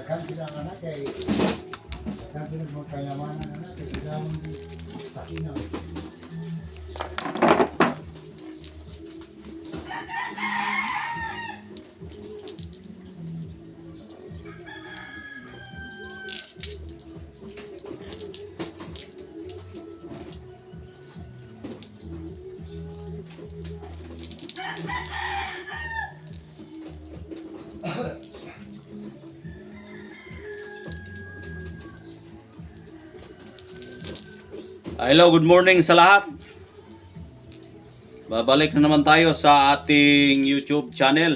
daghan sila ang anak kay daghan sila sa magkayamanan ang anak kay sila ang kasinaw. Hello, good morning sa lahat. Babalik na naman tayo sa ating YouTube channel.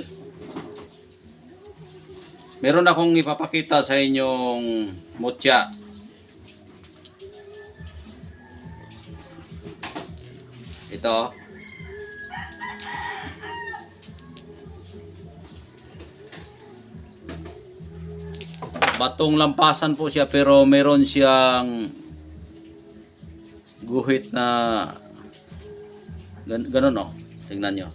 Meron akong ipapakita sa inyong mutya. Ito. Batong lampasan po siya pero meron siyang guhit na ganun, oh. Tingnan nyo.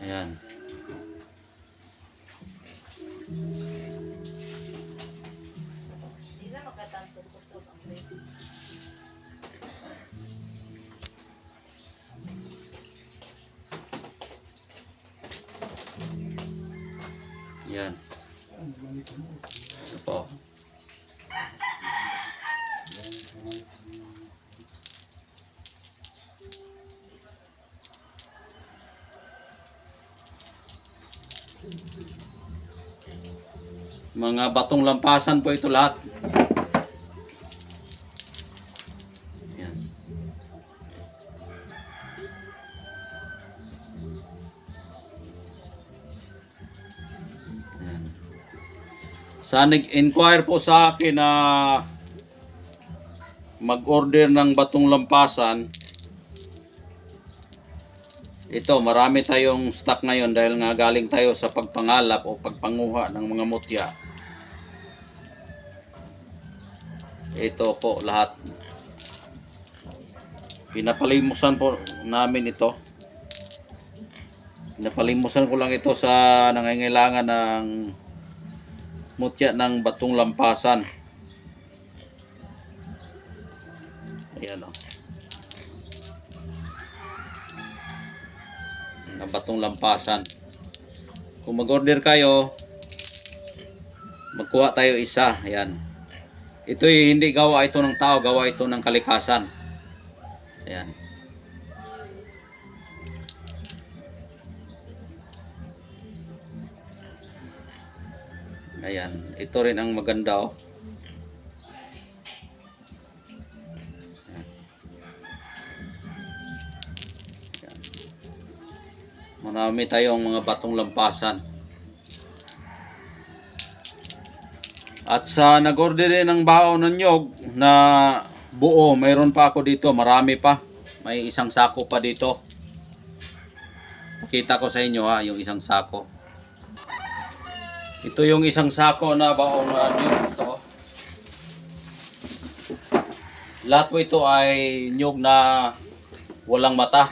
Ayan. Yan. Ito po. Mga batong lampasan po ito lahat. Yan. Sa nag-inquire po sa akin na mag-order ng batong lampasan, ito marami tayong stock ngayon dahil nga galing tayo sa pagpangalap o pagpanguha ng mga mutya. Ito po lahat. Pinapalimusan po namin ito. Pinapalimusan ko lang ito sa nangangailangan ng mutya ng batong lampasan. Ayan, o. Ng batong lampasan. Kung mag-order kayo, magkuha tayo isa. Ayan. Ito hindi gawa ito ng tao, gawa ito ng kalikasan. Ayan. Ayan, ito rin ang maganda, oh. Ayan. Ayan. Marami tayong mga batong lampasan. At sa nag-order din ng baon ng nyog na buo, mayroon pa ako dito, marami pa. May isang sako pa dito. Pakita ko sa inyo, ha, yung isang sako. Ito yung isang sako na baong nyug. Ito. Lahat po ito ay nyug na walang mata.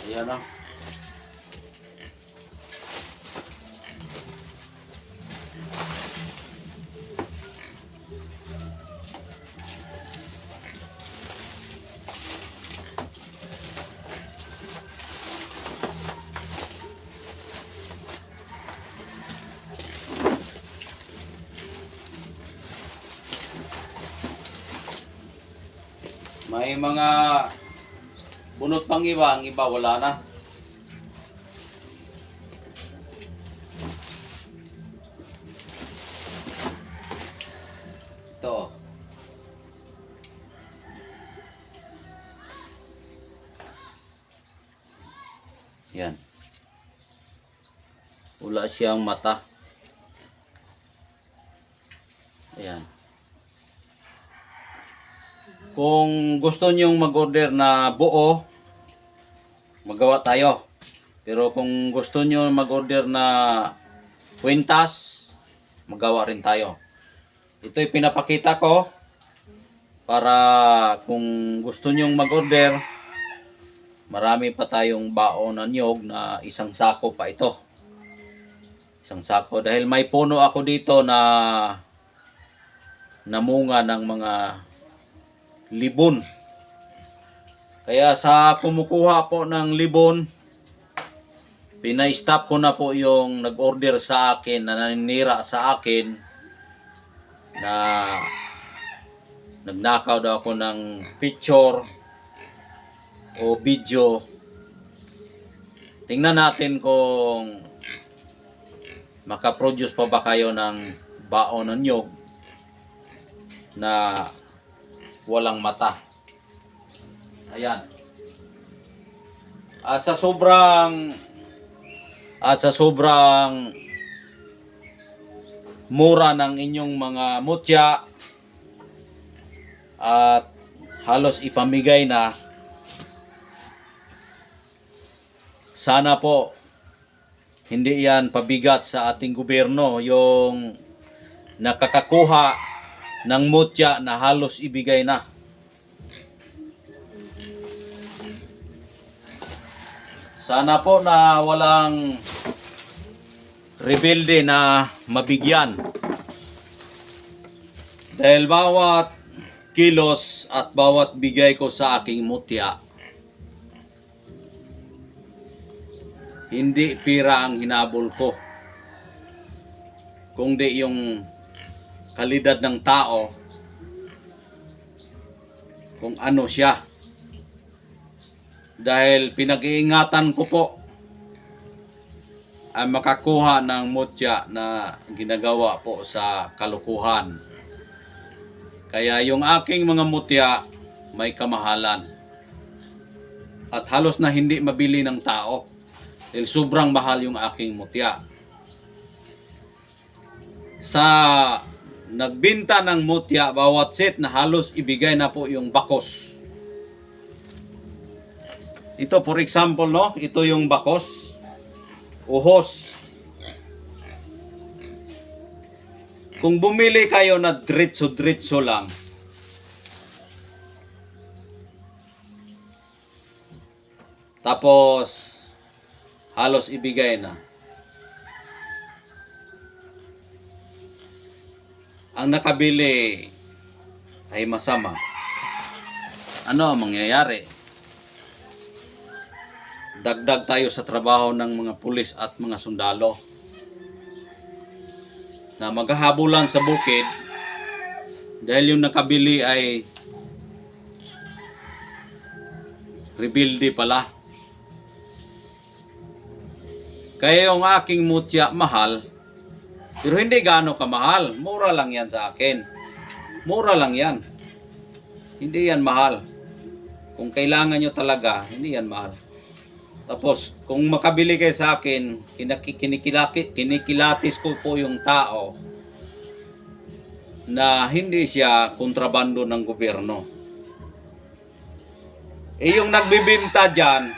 Ayan, o. May mga bunot pang iba, ang iba wala na. Ito. Yan. Wala siyang mata. Ayan. Kung gusto nyong mag-order na buo, magawa tayo. Pero kung gusto nyo mag-order na kwintas, magawa rin tayo. Ito'y pinapakita ko para kung gusto nyong mag-order, marami pa tayong baon ng nyog na isang sako pa ito. Isang sako. Dahil may puno ako dito na namunga ng mga libon. Kaya sa kumukuha po ng libon, pina-stop ko na po yung nag-order sa akin, na naninira sa akin, na nagnakaw daw ako ng picture o video. Tingnan natin kung makaproduce pa ba kayo ng baon ng nyog na walang mata. Ayan. At sa sobrang mura ng inyong mga mutya at halos ipamigay na, sana po hindi yan pabigat sa ating gobyerno yung nakakakuha ng mutya na halos ibigay na. Sana po na walang rebelde na mabigyan. Dahil bawat kilos at bawat bigay ko sa aking mutya, hindi pira ang hinabol ko, kundi yung kalidad ng tao, kung ano siya. Dahil pinag-iingatan ko po ang makakuha ng mutya na ginagawa po sa kalukuhan. Kaya yung aking mga mutya may kamahalan at halos na hindi mabili ng tao dahil sobrang mahal yung aking mutya. Sa nagbinta ng mutya, bawat set na halos ibigay na po yung bakos. Ito for example, no? Ito yung bakos, uhos. Kung bumili kayo na diretso-diretso lang, tapos halos ibigay na, ang nakabili ay masama, ano ang mangyayari? Dagdag tayo sa trabaho ng mga pulis at mga sundalo na maghahabulan sa bukid dahil yung nakabili ay rebelde pala. Kaya yung aking mutya mahal, pero hindi gaano kamahal. Mura lang yan sa akin. Mura lang yan. Hindi yan mahal. Kung kailangan nyo talaga, hindi yan mahal. Tapos, kung makabili kayo sa akin, kinikilatis ko po yung tao na hindi siya kontrabando ng gobyerno. Eh, yung nagbibinta dyan,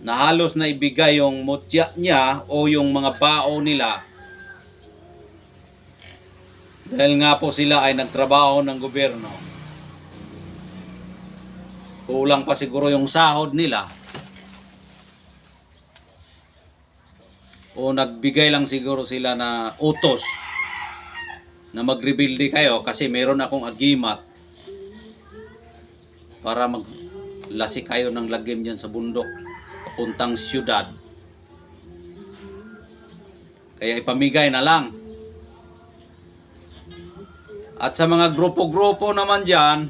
na halos na ibigay yung mutya niya o yung mga bao nila, dahil nga po sila ay nagtrabaho ng gobyerno, kulang pa siguro yung sahod nila, o nagbigay lang siguro sila na utos na magrebilde kayo kasi meron akong agimat para maglasi kayo ng lagim dyan sa bundok papuntang siyudad. Kaya ipamigay na lang. At sa mga grupo-grupo naman dyan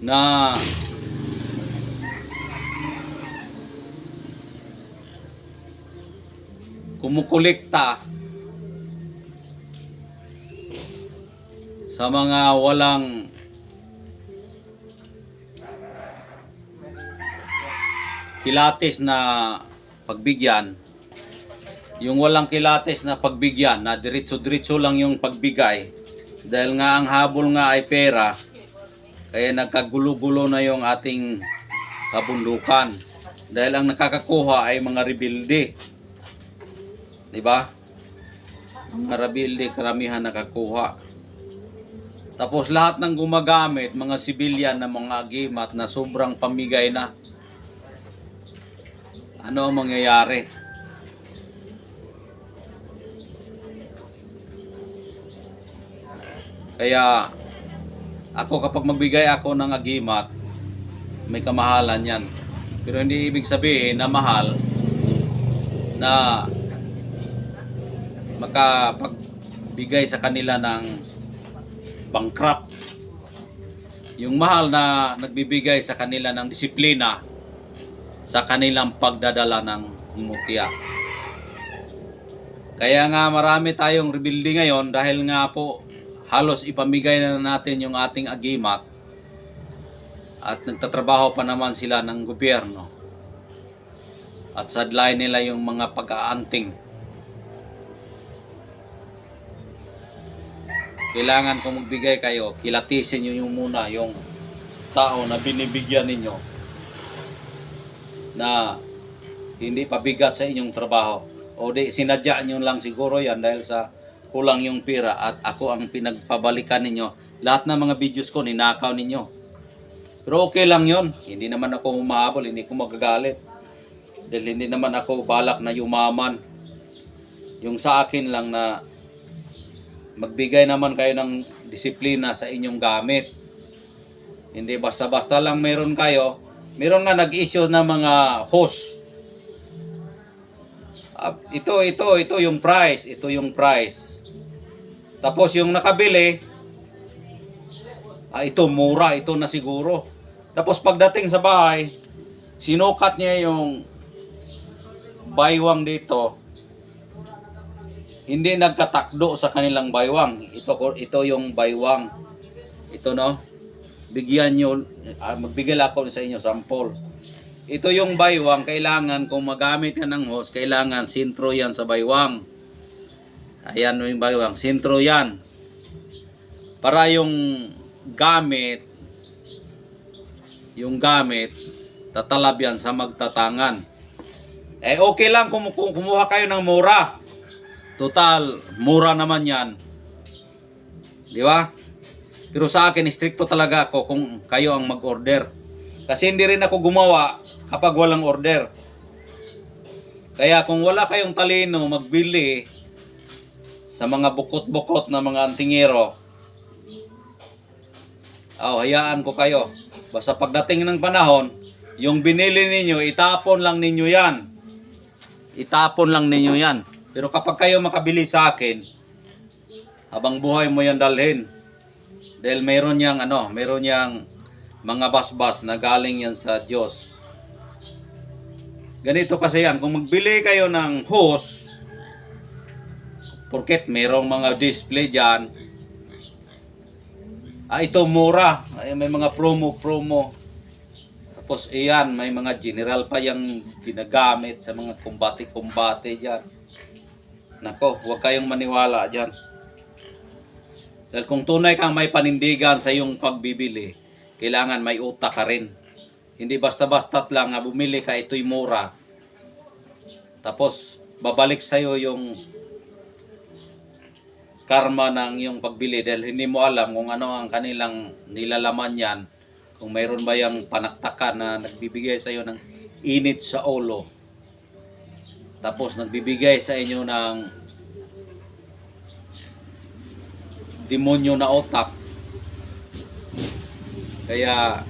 na kumukolekta sa mga walang kilatis na pagbigyan, yung walang kilates na pagbigyan, na diretso-diretso lang yung pagbigay. Dahil nga ang habol nga ay pera, kaya nagkagulo-gulo na yung ating kabundukan. Dahil ang nakakakuha ay mga rebelde. Diba? Mga rebelde karamihan nakakuha. Tapos lahat ng gumagamit, mga sibilyan na mga agimat na sobrang pamigay na. Ano ang mangyayari? Kaya ako kapag magbigay ako ng agimat, may kamahalan yan. Pero hindi ibig sabihin na mahal na makapagbigay sa kanila ng bankrupt. Yung mahal na nagbibigay sa kanila ng disiplina sa kanilang pagdadala ng mutya. Kaya nga marami tayong rebelde ngayon dahil nga po halos ipamigay na natin yung ating agimat at nagtatrabaho pa naman sila ng gobyerno at sadlay nila yung mga pag-aanting. Kailangan kung magbigay kayo, kilatisin nyo yung muna yung tao na binibigyan ninyo na hindi pabigat sa inyong trabaho. O di sinadya nyo lang siguro yan dahil sa kulang yung pera at ako ang pinagpabalikan ninyo. Lahat ng mga videos ko ninakaw ninyo. Pero okay lang yon. Hindi naman ako humahabol, hindi ko magagalit. Dahil hindi naman ako balak na yumaman. Yung sa akin lang na magbigay naman kayo ng disiplina sa inyong gamit. Hindi basta-basta lang meron kayo. Meron nga nag-issue na mga host. Ito yung price. Ito yung price. Tapos yung nakabili, ito mura. Ito na siguro. Tapos pagdating sa bahay, sinukat niya yung baywang dito. Hindi nagkatakdo sa kanilang baywang. Ito yung baywang. Ito no. Bigyan nyo, magbigay ako sa inyo sample. Ito yung baywang, kailangan kung magamit yan ng hose, kailangan sintro yan sa baywang. Ayan yung baywang, sintro yan. Para yung gamit, tatalab yan sa magtatangan. Okay lang kung kumuha kayo ng mura. Total, mura naman yan. Di ba? Pero sa akin, stricto talaga ako kung kayo ang mag-order. Kasi hindi rin ako gumawa kapag walang order. Kaya kung wala kayong talino magbili sa mga bukot-bukot na mga antingero, hayaan ko kayo. Basta pagdating ng panahon, yung binili ninyo, itapon lang ninyo yan. Itapon lang ninyo yan. Pero kapag kayo makabili sa akin, habang buhay mo yan dalhin. Dahil meron yang mga basbas na galing yan sa Diyos. Ganito kasi yan, kung magbili kayo ng hose, porket merong mga display dyan, ito mura, may mga promo. Tapos iyan, may mga general pa yung ginagamit sa mga kumbate dyan. Nako, huwag kayong maniwala dyan. Dahil kung tunay kang may panindigan sa iyong pagbibili, kailangan may utak ka rin. Hindi basta-basta't lang bumili ka, ito'y mura. Tapos, babalik sa'yo yung karma ng iyong pagbili dahil hindi mo alam kung ano ang kanilang nilalaman yan. Kung mayroon ba yung panaktakan na nagbibigay sa'yo ng init sa ulo. Tapos nagbibigay sa inyo ng demonyo na utak. Kaya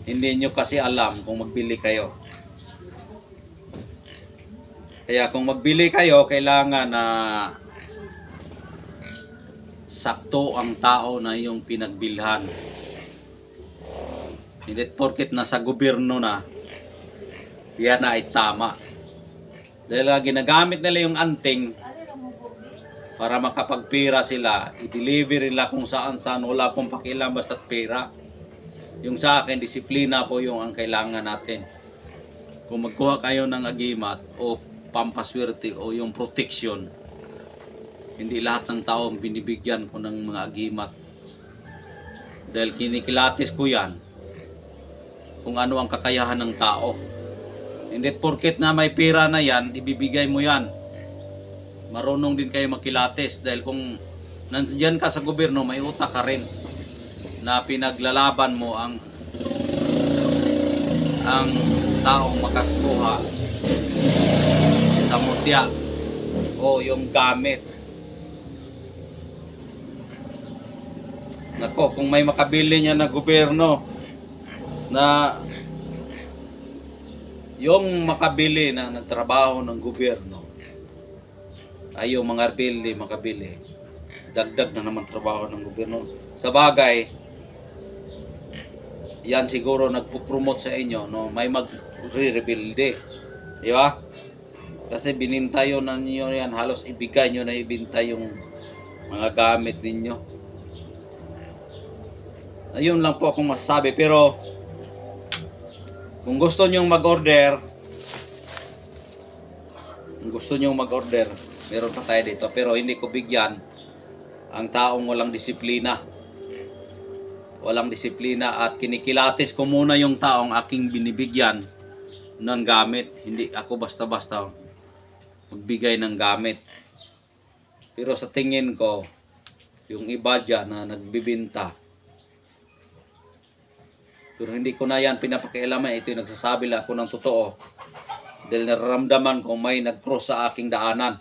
hindi nyo kasi alam kung magbili kayo. Kaya kung magbili kayo, kailangan na sakto ang tao na yung pinagbilhan. Hindi porket nasa gobyerno na, yan na ay tama. Dahil ginagamit nila yung anting para makapagpira sila, i-deliver nila kung saan-saan, wala akong pakialam basta't pera. Yung sa akin, disiplina po yung ang kailangan natin. Kung magkuha kayo ng agimat o pampaswerte o yung protection. Hindi lahat ng tao binibigyan ko ng mga agimat. Dahil kinikilatis ko yan kung ano ang kakayahan ng tao. Hindi porket na may pera na yan, ibibigay mo yan. Marunong din kayo magkilatis dahil kung nandiyan ka sa gobyerno, may utak ka rin na pinaglalaban mo ang taong makakuha sa mutya o yung gamit. Nako, kung may makabili niya na gobyerno na yung makabili na nagtrabaho ng gobyerno ay yung mga rebelde makabili, dagdag na naman trabaho ng gobyerno. Sa bagay, yan siguro nagpo-promote sa inyo, no, may magre-rebelde, di ba? Kasi bininta yun na niyo yan, halos ibigay nyo na ibinta yung mga gamit ninyo. Ayun lang po akong masasabi. Pero kung gusto nyong mag-order, meron pa tayo dito. Pero hindi ko bigyan ang taong walang disiplina. Walang disiplina at kinikilatis ko muna yung taong aking binibigyan ng gamit. Hindi ako basta-basta magbigay ng gamit. Pero sa tingin ko, yung iba dyan na nagbibinta, pero hindi ko na yan pinapakialaman. Ito yung nagsasabi lang ako ng totoo. Dahil nararamdaman ko may nag-cross sa aking daanan.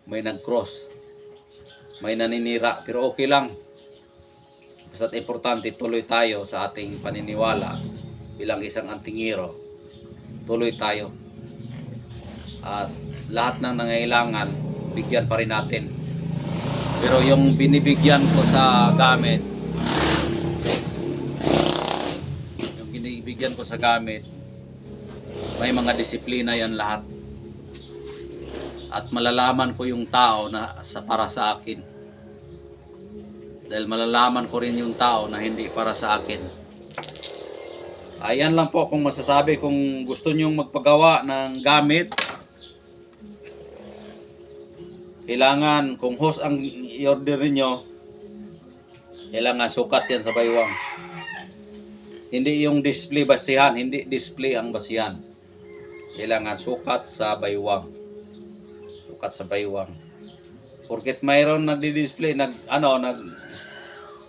May nag-cross. May naninira. Pero okay lang. Basta't importante, tuloy tayo sa ating paniniwala. Bilang isang antingero, tuloy tayo. At lahat ng nangailangan, bigyan pa rin natin. Pero yung binibigyan ko sa gamit, may mga disiplina yan lahat. At malalaman ko yung tao na para sa akin. Dahil malalaman ko rin yung tao na hindi para sa akin. Ayan lang po kung masasabi. Kung gusto nyong magpagawa ng gamit, kailangan, kung host ang i-order niyo, kailangan sukat yan sa baywang. Hindi yung display basihan, hindi display ang basihan. Kailangan sukat sa baywang. Sukat sa baywang. Porket mayroon nagdi-display,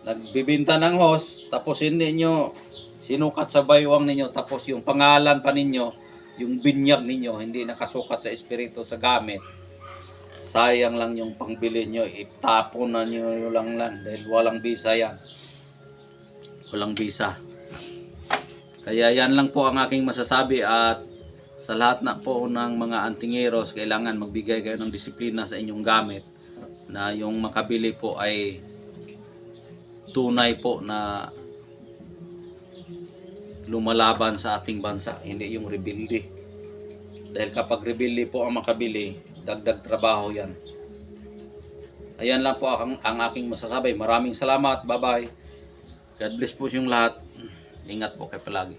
nagbibinta ng host, tapos hindi nyo sinukat sa baywang ninyo, tapos yung pangalan pa ninyo, yung binyag ninyo, hindi nakasukat sa espiritu sa gamit. Sayang lang yung pangbili nyo, itapon na nyo lang dahil walang bisa yan. Walang bisa. Kaya yan lang po ang aking masasabi. At sa lahat na po ng mga antingeros, kailangan magbigay kayo ng disiplina sa inyong gamit, na yung makabili po ay tunay po na lumalaban sa ating bansa, hindi yung rebelde. Dahil kapag rebelde po ang makabili, dagdag trabaho yan. Ayan lang po ang aking masasabi. Maraming salamat. Bye bye. God bless po yung lahat. Ingat po kayo palagi.